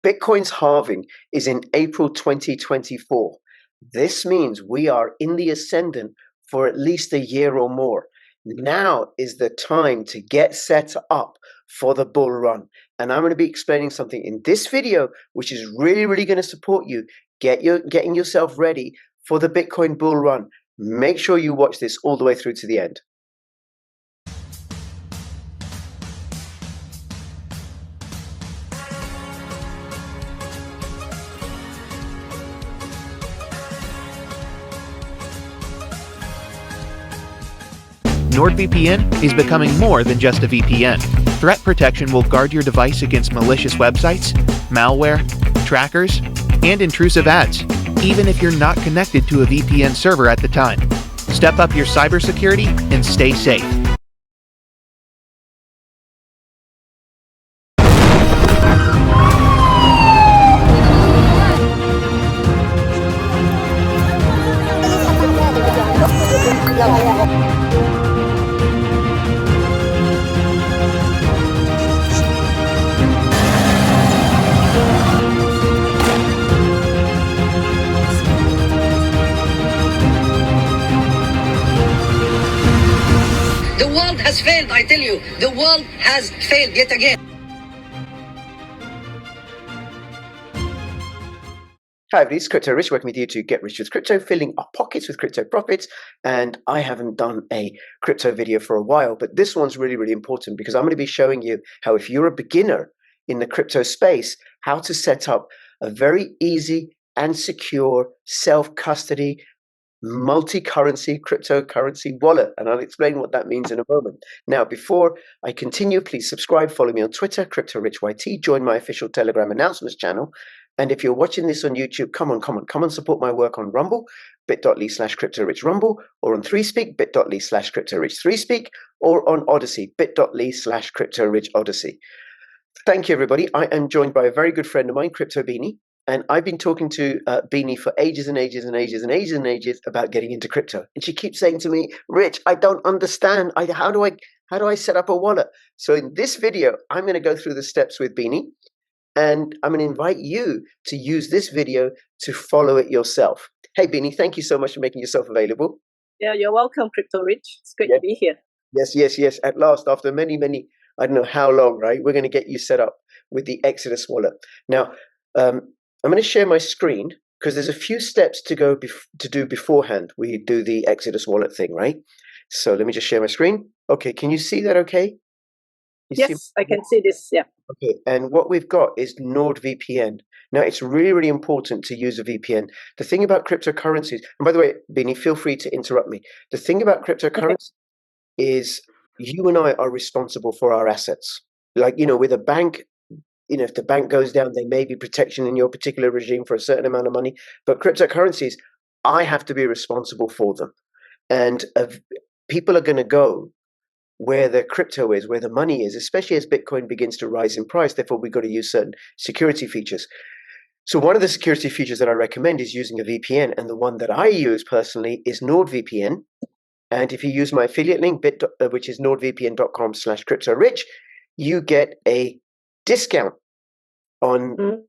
Bitcoin's halving is in April 2024. This means we are in the ascendant for at least a year or more. Now is the time to get set up for the bull run. And I'm going to be explaining something in this video, which is really, really going to support you getting yourself ready for the Bitcoin bull run. Make sure you watch this all the way through to the end. NordVPN is becoming more than just a VPN. Threat protection will guard your device against malicious websites, malware, trackers, and intrusive ads, even if you're not connected to a VPN server at the time. Step up your cybersecurity and stay safe. The world has failed, I tell you. The world has failed yet again. Hi everybody, it's Crypto Rich, working with you to get rich with crypto, filling our pockets with crypto profits. And I haven't done a crypto video for a while, but this one's really, really important because I'm going to be showing you how, if you're a beginner in the crypto space, how to set up a very easy and secure self-custody multi-currency cryptocurrency wallet, and I'll explain what that means in a moment. Now, before I continue, please subscribe, follow me on Twitter, CryptoRichYT, join my official Telegram announcements channel, and if you're watching this on YouTube, come on, support my work on Rumble, bit.ly/CryptoRichRumble, or on ThreeSpeak, bit.ly/CryptoRich3Speak, or on ODYSEE, bit.ly/CryptoRichOdyssey. Thank you, everybody. I am joined by a very good friend of mine, Crypto Beanie. And I've been talking to Beanie for ages and ages about getting into crypto. And she keeps saying to me, Rich, I don't understand. How do I set up a wallet? So in this video, I'm going to go through the steps with Beanie. And I'm going to invite you to use this video to follow it yourself. Hey, Beanie, thank you so much for making yourself available. Yeah, you're welcome, Crypto Rich. It's great to be here. Yes. At last, after many, I don't know how long, right? We're going to get you set up with the Exodus wallet. Now, I'm going to share my screen because there's a few steps to do beforehand. We do the Exodus wallet thing, right? So let me just share my screen. Okay, can you see that okay? Yes, I can see this, yeah. Okay, and what we've got is NordVPN. Now, it's really, really important to use a VPN. The thing about cryptocurrencies, and by the way, Beanie, feel free to interrupt me. The thing about cryptocurrency is you and I are responsible for our assets. Like, with a bank, if the bank goes down, there may be protection in your particular regime for a certain amount of money. But cryptocurrencies, I have to be responsible for them. And people are going to go where the crypto is, where the money is, especially as Bitcoin begins to rise in price. Therefore, we've got to use certain security features. So one of the security features that I recommend is using a VPN. And the one that I use personally is NordVPN. And if you use my affiliate link, which is nordvpn.com/cryptorich, you get a discount on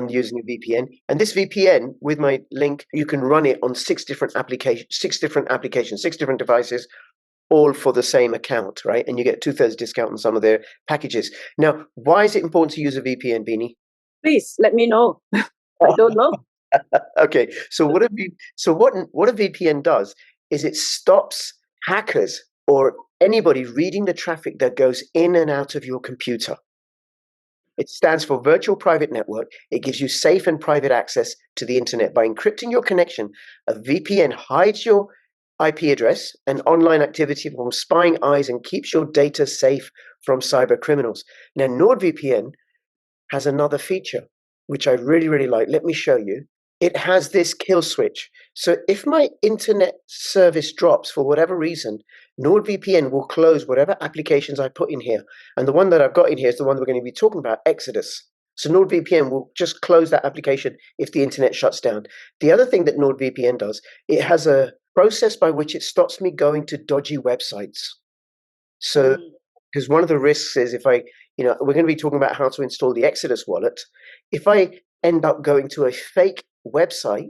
using a VPN. And this VPN, with my link, you can run it on 6 different applications, 6 different devices, all for the same account, right? And you get 2/3 discount on some of their packages. Now, why is it important to use a VPN, Beanie? Please let me know. I don't know. Okay, so what a VPN does is it stops hackers or anybody reading the traffic that goes in and out of your computer. It stands for Virtual Private Network. It gives you safe and private access to the internet. By encrypting your connection, a VPN hides your IP address and online activity from spying eyes and keeps your data safe from cyber criminals. Now, NordVPN has another feature, which I really, really like. Let me show you. It has this kill switch. So if my internet service drops for whatever reason, NordVPN will close whatever applications I put in here. And the one that I've got in here is the one we're going to be talking about, Exodus. So NordVPN will just close that application if the internet shuts down. The other thing that NordVPN does, it has a process by which it stops me going to dodgy websites. So, because one of the risks is if we're going to be talking about how to install the Exodus wallet. If I end up going to a fake website,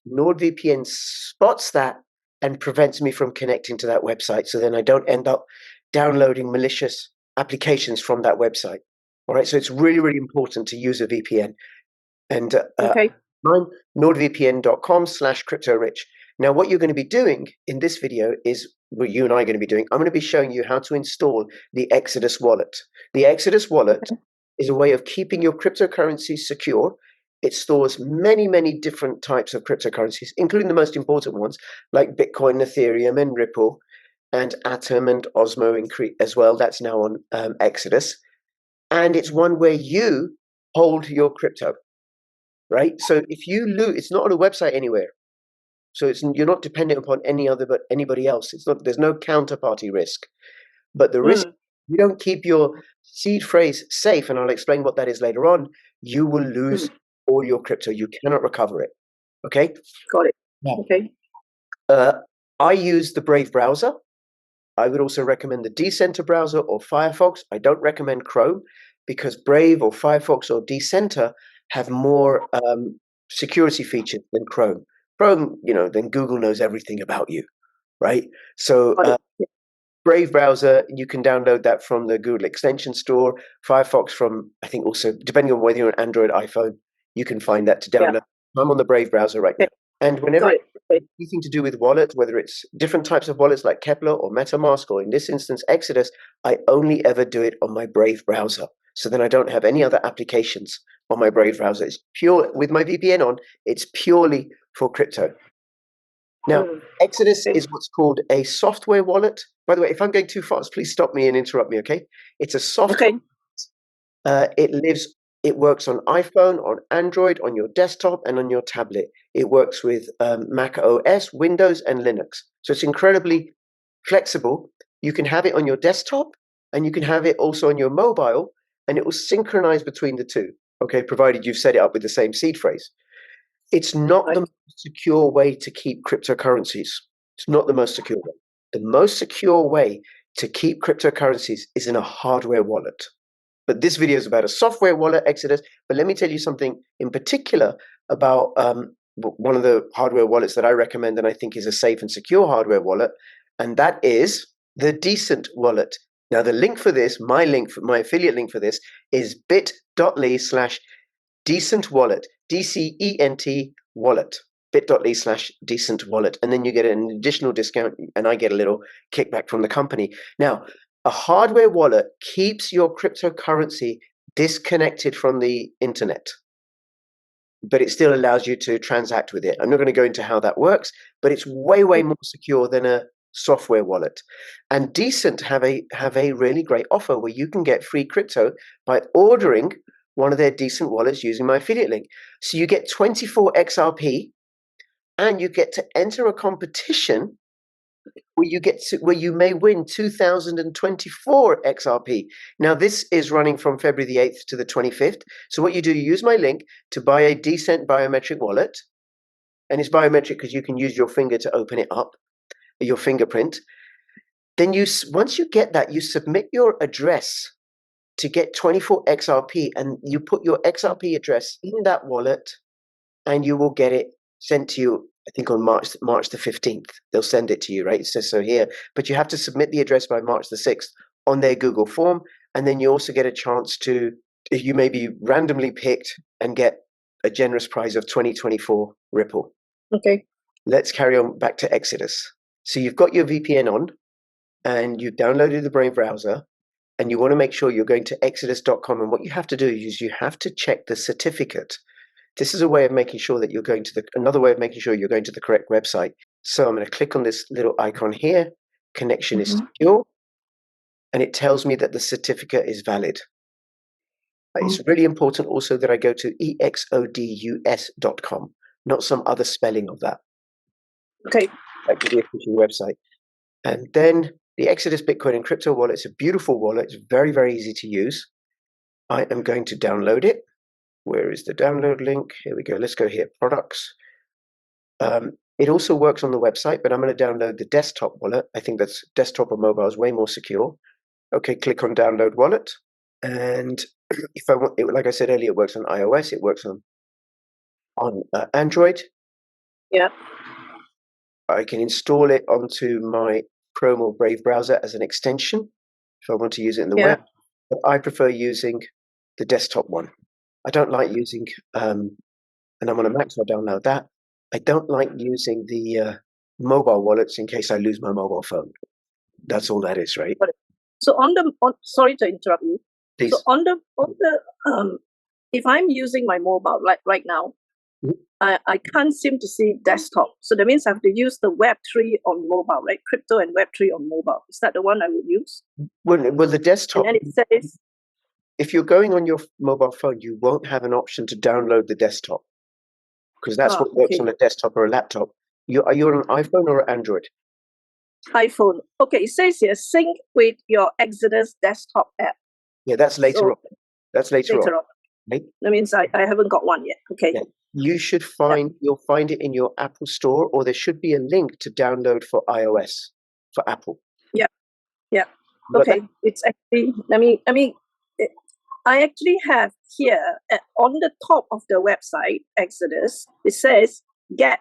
NordVPN spots that and prevents me from connecting to that website. So then I don't end up downloading malicious applications from that website. All right. So it's really, really important to use a VPN. And okay. nordvpn.com/cryptorich. Now, what you're going to be doing in this video is what you and I are going to be doing. I'm going to be showing you how to install the Exodus wallet. The Exodus wallet is a way of keeping your cryptocurrencies secure. It stores many, many different types of cryptocurrencies, including the most important ones like Bitcoin, Ethereum, and Ripple, and Atom and Osmo as well. That's now on Exodus. And it's one where you hold your crypto, right? So if you lose, it's not on a website anywhere. So you're not dependent upon anybody else. There's no counterparty risk. But the risk, you don't keep your seed phrase safe, and I'll explain what that is later on, you will lose all your crypto. You cannot recover it. Okay? Got it. Now, okay. I use the Brave browser. I would also recommend the Decenter browser or Firefox. I don't recommend Chrome because Brave or Firefox or Decenter have more security features than Chrome. Chrome, then Google knows everything about you, right? So Brave browser, you can download that from the Google Extension Store. Firefox from, I think also, depending on whether you're an Android, iPhone, you can find that to download. Yeah. I'm on the Brave browser right now. And whenever anything to do with wallets, whether it's different types of wallets like Kepler or MetaMask, or in this instance, Exodus, I only ever do it on my Brave browser. So then I don't have any other applications on my Brave browser. It's pure, with my VPN on, it's purely for crypto. Now, Exodus is what's called a software wallet. By the way, if I'm going too fast, please stop me and interrupt me, okay? It's a software. It works on iPhone, on Android, on your desktop, and on your tablet. It works with Mac OS, Windows, and Linux. So it's incredibly flexible. You can have it on your desktop, and you can have it also on your mobile, and it will synchronize between the two, okay, provided you've set it up with the same seed phrase. It's not the most secure way to keep cryptocurrencies. It's not the most secure way. The most secure way to keep cryptocurrencies is in a hardware wallet. But this video is about a software wallet, Exodus. But let me tell you something in particular about one of the hardware wallets that I recommend and I think is a safe and secure hardware wallet, and that is the Decent wallet. Now, the link for this, my affiliate link for this is bit.ly/Decent wallet, DCENT wallet, bit.ly/Decent wallet. And then you get an additional discount and I get a little kickback from the company. Now, a hardware wallet keeps your cryptocurrency disconnected from the internet, but it still allows you to transact with it. I'm not going to go into how that works, but it's way, way more secure than a software wallet. And Decent have a really great offer where you can get free crypto by ordering one of their Decent wallets using my affiliate link. So you get 24 XRP and you get to enter a competition where you may win 2024 XRP. Now, this is running from February the 8th to the 25th. So what you do, you use my link to buy a Decent biometric wallet. And it's biometric because you can use your finger to open it up, your fingerprint. Then once you get that, you submit your address to get 24 XRP, and you put your XRP address in that wallet, and you will get it sent to you, I think on March the 15th. They'll send it to you, right? It says so here. But you have to submit the address by March the 6th on their Google form, and then you also get a chance you may be randomly picked and get a generous prize of 2024 Ripple. Okay. Let's carry on back to Exodus. So you've got your VPN on, and you've downloaded the Brave browser, and you want to make sure you're going to exodus.com. And what you have to do is you have to check the certificate. This is a way of making sure that you're going to another way of making sure you're going to the correct website. So I'm going to click on this little icon here. Connection is secure. And it tells me that the certificate is valid. It's really important also that I go to exodus.com, not some other spelling of that. Okay. Like the official website. And then the Exodus Bitcoin and Crypto wallet is a beautiful wallet. It's very, very easy to use. I am going to download it. Where is the download link? Here we go. Let's go here. Products. It also works on the website, but I'm going to download the desktop wallet. I think that's desktop or mobile is way more secure. Okay, click on download wallet. And if I want, it, like I said earlier, it works on iOS. It works on Android. Yeah. I can install it onto my Chrome or Brave browser as an extension if I want to use it in the web. But I prefer using the desktop one. I don't like using, and I'm on a Mac, so I'll download that. I don't like using the mobile wallets in case I lose my mobile phone. That's all that is, right? So sorry to interrupt you. Please. So on the if I'm using my mobile like right now, I can't seem to see desktop. So that means I have to use the Web3 on mobile, right? Crypto and Web3 on mobile. Is that the one I would use? Well, the desktop. And then it says, if you're going on your mobile phone, you won't have an option to download the desktop because that's what works on a desktop or a laptop. Are you on an iPhone or Android? iPhone. Okay, it says here, sync with your Exodus desktop app. Yeah, that's later on. That's later on. Right? That means I haven't got one yet. Okay. Yeah. You should you'll find it in your Apple store, or there should be a link to download for iOS for Apple. Yeah. Yeah. Okay. It's actually, I actually have here on the top of the website, Exodus, it says get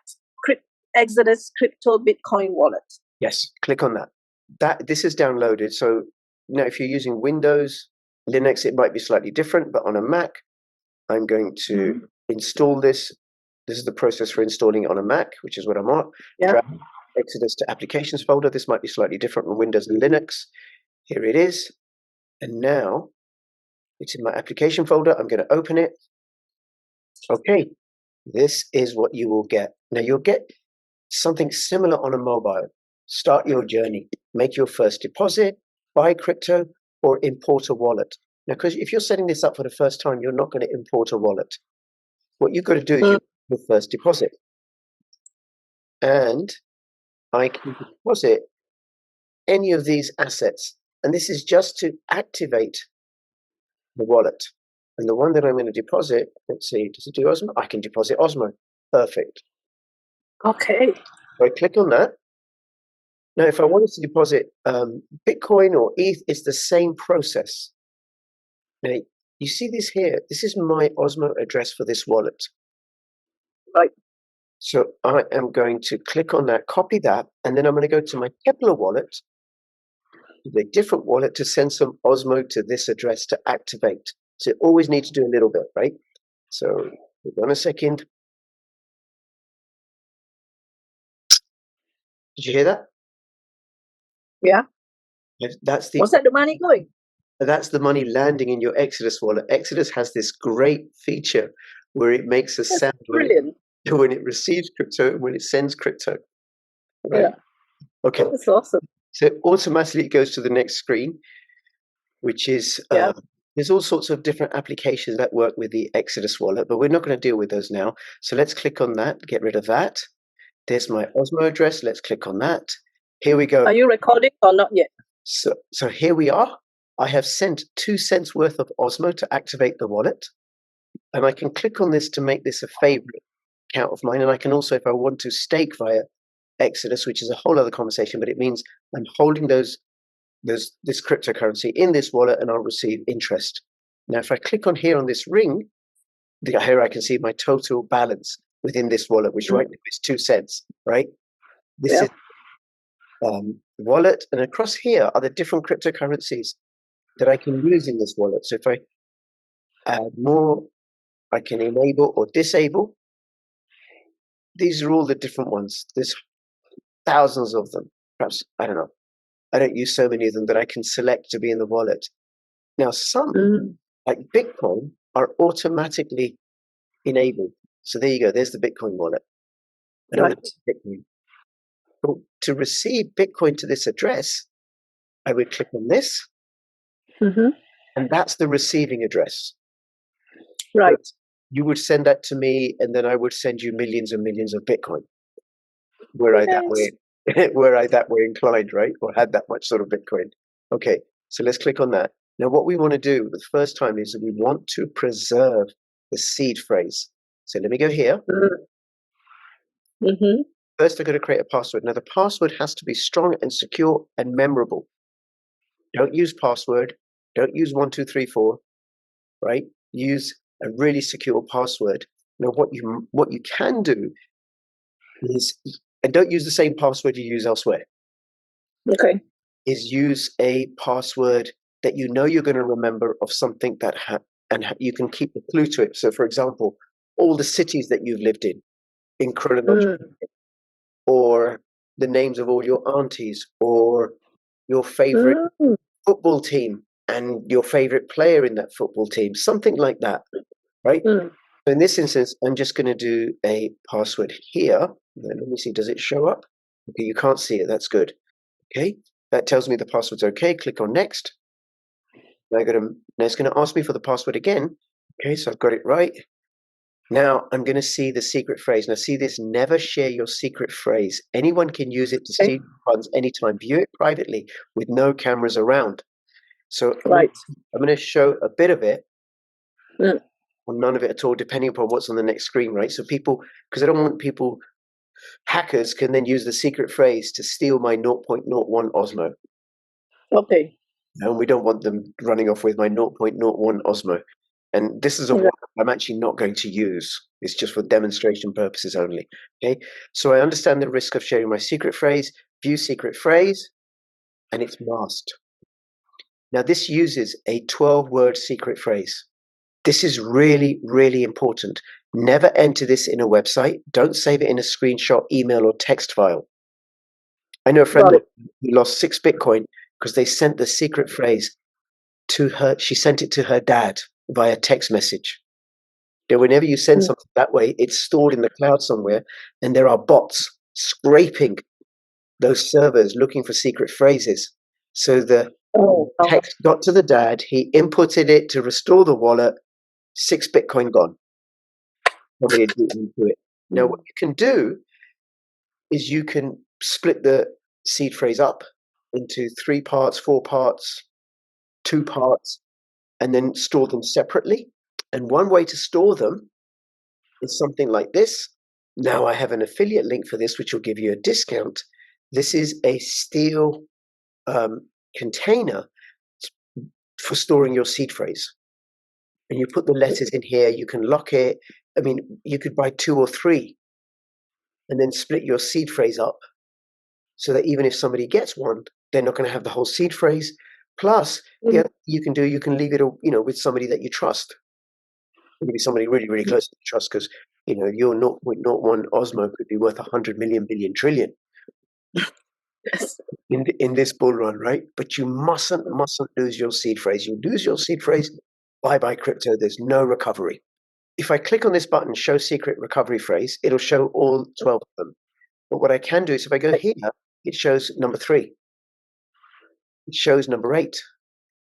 Exodus crypto Bitcoin wallet. Yes, click on that. This is downloaded. So now if you're using Windows, Linux, it might be slightly different, but on a Mac, I'm going to install this. This is the process for installing it on a Mac, which is what I'm on. Yeah. Drag Exodus to applications folder. This might be slightly different on Windows and Linux. Here it is. And now it's in my application folder. I'm going to open it. Okay, this is what you will get. Now you'll get something similar on a mobile. Start your journey, make your first deposit, buy crypto, or import a wallet. Now, because if you're setting this up for the first time, you're not going to import a wallet. What you've got to do is you make your first deposit. And I can deposit any of these assets. And this is just to activate the wallet. And the one that I'm going to deposit, let's see, does it do Osmo? I can deposit Osmo. Perfect. Okay. So I click on that. Now, if I wanted to deposit Bitcoin or ETH, it's the same process. Now, you see this here? This is my Osmo address for this wallet. Right. So I am going to click on that, copy that, and then I'm going to go to my Kepler wallet, a different wallet, to send some Osmo to this address to activate. So you always need to do a little bit, right? So hold on a second. Did you hear that? Yeah. That's Was that the money going? That's the money landing in your Exodus wallet. Exodus has this great feature where it makes a sound when it receives crypto and when it sends crypto. Right? Yeah. Okay. That's awesome. So automatically it goes to the next screen, which is there's all sorts of different applications that work with the Exodus wallet, but we're not going to deal with those now. So let's click on that, get rid of that. There's my Osmo address. Let's click on that. Here we go. Are you recording or not yet? So here we are. I have sent 2 cents worth of Osmo to activate the wallet. And I can click on this to make this a favorite account of mine. And I can also, if I want to, stake via Exodus, which is a whole other conversation, but it means I'm holding this cryptocurrency in this wallet and I'll receive interest. Now, if I click on here on this ring, here I can see my total balance within this wallet, which right now is 2 cents, right? This is wallet. And across here are the different cryptocurrencies that I can use in this wallet. So if I add more, I can enable or disable. These are all the different ones. There's thousands of them. Perhaps, I don't know. I don't use so many of them that I can select to be in the wallet. Now, some, like Bitcoin, are automatically enabled. So there you go. There's the Bitcoin wallet. I don't have Bitcoin. But to receive Bitcoin to this address, I would click on this. And that's the receiving address. Right. So you would send that to me, and then I would send you millions and millions of Bitcoin. Were I that way inclined, right? Or had that much sort of Bitcoin. Okay, so let's click on that. Now, what we want to do the first time is that we want to preserve the seed phrase. So let me go here. First, I'm going to create a password. Now, the password has to be strong and secure and memorable. Don't use password Don't use 1234, right? Use a really secure password. Now, what you can do is, and don't use the same password you use elsewhere, Okay. is use a password that you know you're going to remember of something that you can keep a clue to it. So, for example, all the cities that you've lived in chronological, or the names of all your aunties, or your favorite Mm. football team and your favorite player in that football team, something like that, right? Mm. So in this instance, I'm just going to do a password here. Let me see, does it show up? Okay, you can't see it, that's good. Okay, that tells me the password's okay. Click on next. Now it's going to ask me for the password again. Okay, so I've got it right. Now I'm going to see the secret phrase. Now see this, never share your secret phrase. Anyone can use it to Okay. steal funds anytime. View it privately with no cameras around. So Right. I'm going to show a bit of it, Mm. or none of it at all, depending upon what's on the next screen, right? So because I don't want hackers can then use the secret phrase to steal my 0.01 Osmo. Okay. And we don't want them running off with my 0.01 Osmo. And this is a one I'm actually not going to use. It's just for demonstration purposes only. Okay. So I understand the risk of sharing my secret phrase, view secret phrase, and it's masked. Now this uses a 12-word secret phrase. This is really, really important. Never enter this in a website. Don't save it in a screenshot, email, or text file. I know a friend Got it. who lost 6 Bitcoin because they sent the secret phrase to her. She sent it to her dad via text message. Now, whenever you send something that way, it's stored in the cloud somewhere, and there are bots scraping those servers looking for secret phrases. So the Oh, text got to the dad, he inputted it to restore the wallet, 6 Bitcoin gone. Somebody had beaten into it. Now, what you can do is you can split the seed phrase up into 3 parts, 4 parts, 2 parts, and then store them separately. And one way to store them is something like this. Now I have an affiliate link for this, which will give you a discount. This is a steel container for storing your seed phrase. And you put the letters in here, you can lock it. I mean, you could buy 2 or 3 and then split your seed phrase up so that even if somebody gets one, they're not going to have the whole seed phrase. Plus, the other thing you can do, you can leave it, with somebody that you trust. It could be somebody really, really close to trust, because your 0.01 Osmo could be worth 100 million billion trillion yes. in this bull run, right? But you mustn't lose your seed phrase. You lose your seed phrase, bye crypto. There's no recovery. If I click on this button, show secret recovery phrase, it'll show all 12 of them. But what I can do is if I go here, it shows number 3. It shows number 8.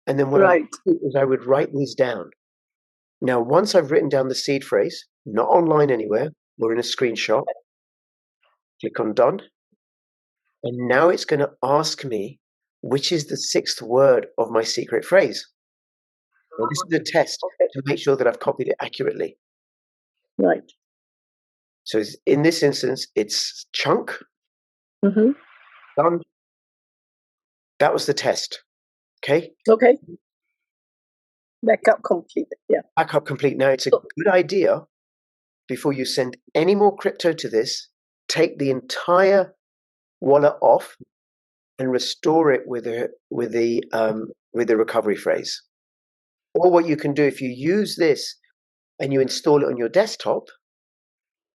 And then what I Right. do is I would write these down. Now, once I've written down the seed phrase, not online anywhere, or in a screenshot, click on done. And now it's going to ask me which is the 6th word of my secret phrase. Well, this is a test to make sure that I've copied it accurately. Right. So in this instance, it's chunk, Mm-hmm. done. That was the test. Okay. Okay. Backup complete. Yeah. Backup complete. Now it's a good idea, before you send any more crypto to this, take the entire wallet off and restore it with the recovery phrase. Or what you can do, if you use this and you install it on your desktop,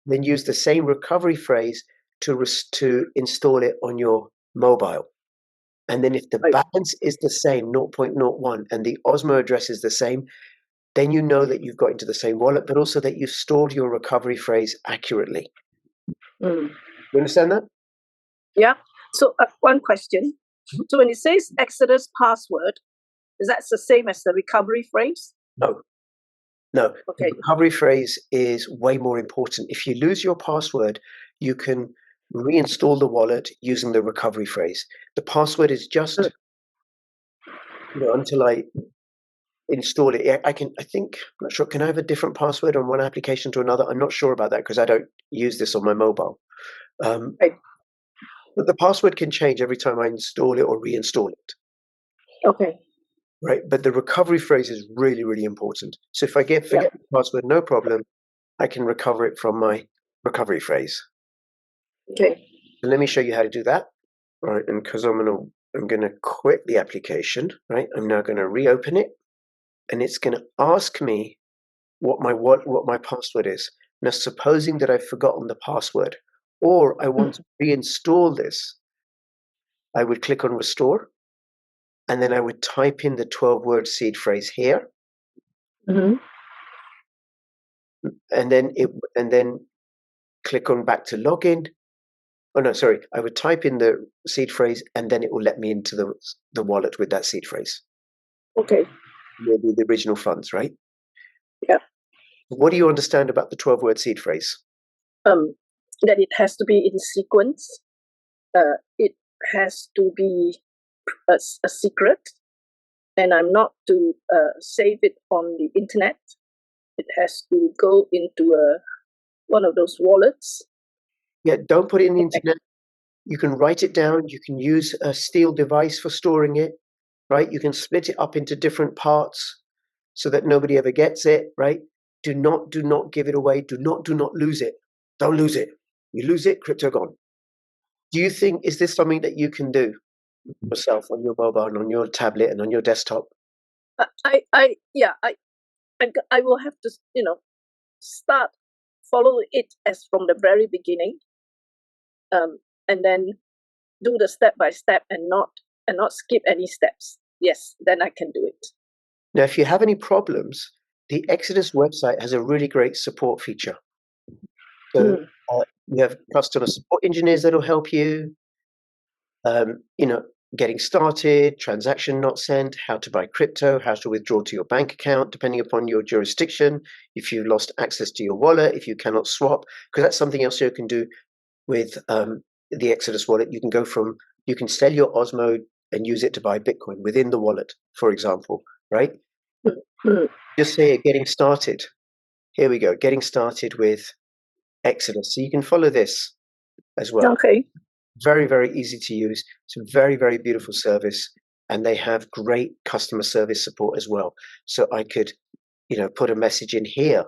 then use the same recovery phrase to install it on your mobile. And then if the balance is the same, 0.01, and the Osmo address is the same, then you know that you've got into the same wallet, but also that you've stored your recovery phrase accurately. Mm. You understand that? Yeah. So one question. So when it says Exodus password, is that the same as the recovery phrase? No. No. Okay. The recovery phrase is way more important. If you lose your password, you can reinstall the wallet using the recovery phrase. The password is just until I install it. I'm not sure. Can I have a different password on one application to another? I'm not sure about that because I don't use this on my mobile. Right. But the password can change every time I install it or reinstall it. Okay. right? But the recovery phrase is really, really important. So if I forget the password, no problem. I can recover it from my recovery phrase. Okay. So let me show you how to do that. All right, and because I'm gonna quit the application, right? I'm now gonna reopen it, and it's gonna ask me what my password is. Now, supposing that I've forgotten the password, or I want to reinstall this, I would click on restore, and then I would type in the 12-word seed phrase here, Mm-hmm. and then click on back to login. Oh no, sorry. I would type in the seed phrase, and then it will let me into the wallet with that seed phrase. Okay. Maybe the original funds, right? Yeah. What do you understand about the 12-word seed phrase? That it has to be in sequence. It has to be a secret, and I'm not to save it on the internet. It has to go into one of those wallets. Yeah, don't put it in the internet. You can write it down. You can use a steel device for storing it, right? You can split it up into different parts so that nobody ever gets it, right? Do not give it away. Do not lose it. Don't lose it. You lose it, crypto gone. Do you think, is this something that you can do yourself on your mobile and on your tablet and on your desktop? I will have to, start follow it as from the very beginning, and then do the step by step and not skip any steps. Yes, then I can do it. Now, if you have any problems, the Exodus website has a really great support feature. So we have customer support engineers that'll help you. Getting started, transaction not sent, how to buy crypto, how to withdraw to your bank account, depending upon your jurisdiction, if you've lost access to your wallet, if you cannot swap, because that's something else you can do with the Exodus wallet. You can sell your Osmo and use it to buy Bitcoin within the wallet, for example, right? Just say getting started. Here we go, getting started with Exodus. So you can follow this as well. Okay. Very, very easy to use. It's a very, very beautiful service, and they have great customer service support as well. So I could, put a message in here.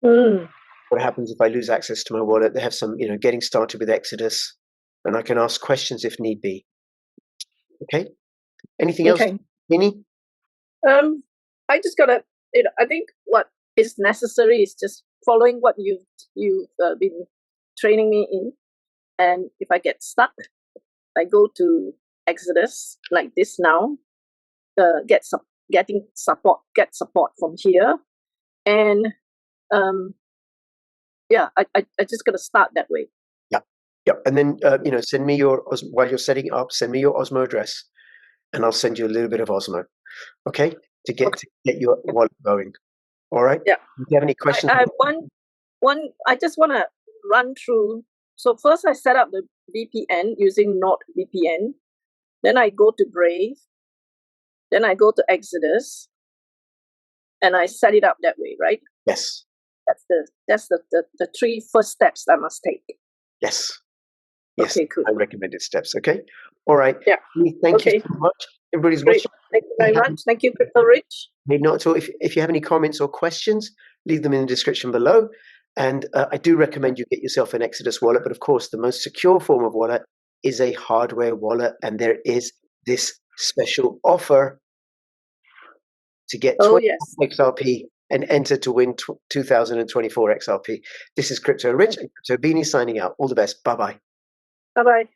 What happens if I lose access to my wallet? They have some, getting started with Exodus, and I can ask questions if need be. Okay. Anything else, Minnie? I just gotta. I think what is necessary is just following what you've been training me in. And if I get stuck, I go to Exodus like this now. Get support from here, and I just gotta start that way. Yeah, and then send me while you're setting up. Send me your Osmo address, and I'll send you a little bit of Osmo. Okay, to get your wallet going. All right. Yeah. Do you have any questions? I have one. I just want to run through. So first I set up the VPN using NordVPN. Then I go to Brave. Then I go to Exodus. And I set it up that way, right? Yes. That's the three first steps I must take. Yes. Yes. Okay, cool. I recommended steps. Okay. All right. Yeah. Thank you so much. Everybody's Great. watching. Thank you very much. Thank you, Crypto Rich. Maybe not at all. If you have any comments or questions, leave them in the description below. And I do recommend you get yourself an Exodus wallet. But of course, the most secure form of wallet is a hardware wallet. And there is this special offer to get 20 XRP and enter to win 2024 XRP. This is Crypto Rich and Crypto Beanie signing out. All the best. Bye-bye. Bye-bye.